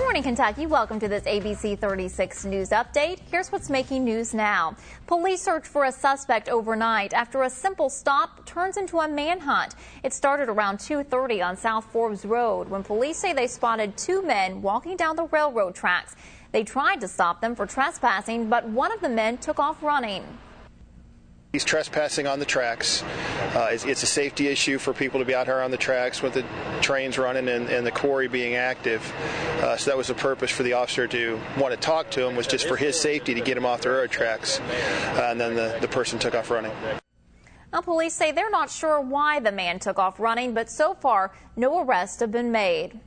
morning, Kentucky. Welcome to this ABC 36 News Update. Here's what's making news now. Police search for a suspect overnight after a simple stop turns into a manhunt. It started around 2:30 on South Forbes Road when police say they spotted two men walking down the railroad tracks. They tried to stop them for trespassing, but one of the men took off running. He's trespassing on the tracks. It's a safety issue for people to be out here on the tracks with the trains running and the quarry being active. So that was the purpose for the officer to want to talk to him, was just for his safety to get him off the railroad tracks. And then the person took off running. Now, police say they're not sure why the man took off running, but so far no arrests have been made.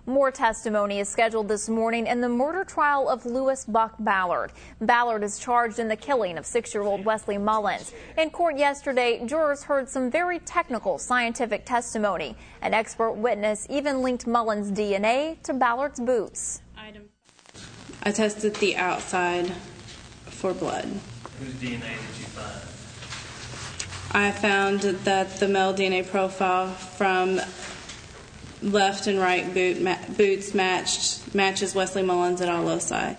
More testimony is scheduled this morning in the murder trial of Lewis Buck Ballard. Ballard is charged in the killing of 6-year-old Wesley Mullins. In court yesterday, jurors heard some very technical scientific testimony. An expert witness even linked Mullins' DNA to Ballard's boots. I tested the outside for blood. Whose DNA did you find? I found that the male DNA profile from left and right boots matches Wesley Mullins at all loci.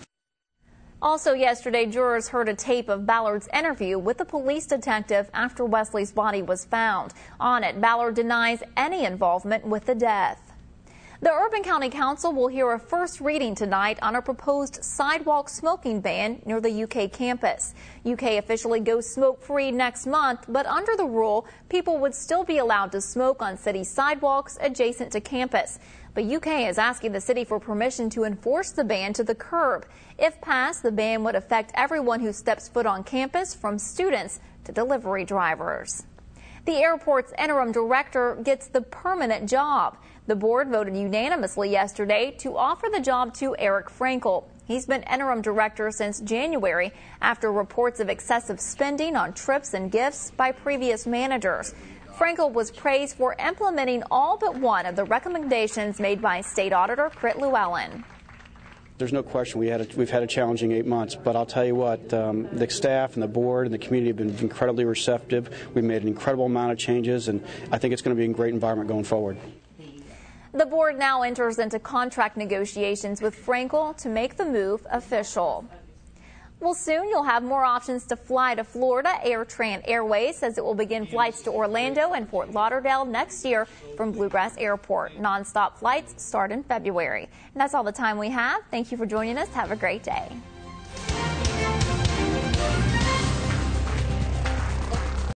Also yesterday, jurors heard a tape of Ballard's interview with the police detective after Wesley's body was found. On it, Ballard denies any involvement with the death. The Urban County Council will hear a first reading tonight on a proposed sidewalk smoking ban near the UK campus. UK officially goes smoke-free next month, but under the rule, people would still be allowed to smoke on city sidewalks adjacent to campus. But UK is asking the city for permission to enforce the ban to the curb. If passed, the ban would affect everyone who steps foot on campus, from students to delivery drivers. The airport's interim director gets the permanent job. The board voted unanimously yesterday to offer the job to Eric Frankel. He's been interim director since January after reports of excessive spending on trips and gifts by previous managers. Frankel was praised for implementing all but one of the recommendations made by State Auditor Crit Llewellyn. There's no question we've had a challenging 8 months, but I'll tell you what, the staff and the board and the community have been incredibly receptive. We've made an incredible amount of changes, and I think it's going to be a great environment going forward. The board now enters into contract negotiations with Frankel to make the move official. Well, soon you'll have more options to fly to Florida. AirTran Airways says it will begin flights to Orlando and Fort Lauderdale next year from Bluegrass Airport. Non-stop flights start in February. And that's all the time we have. Thank you for joining us. Have a great day.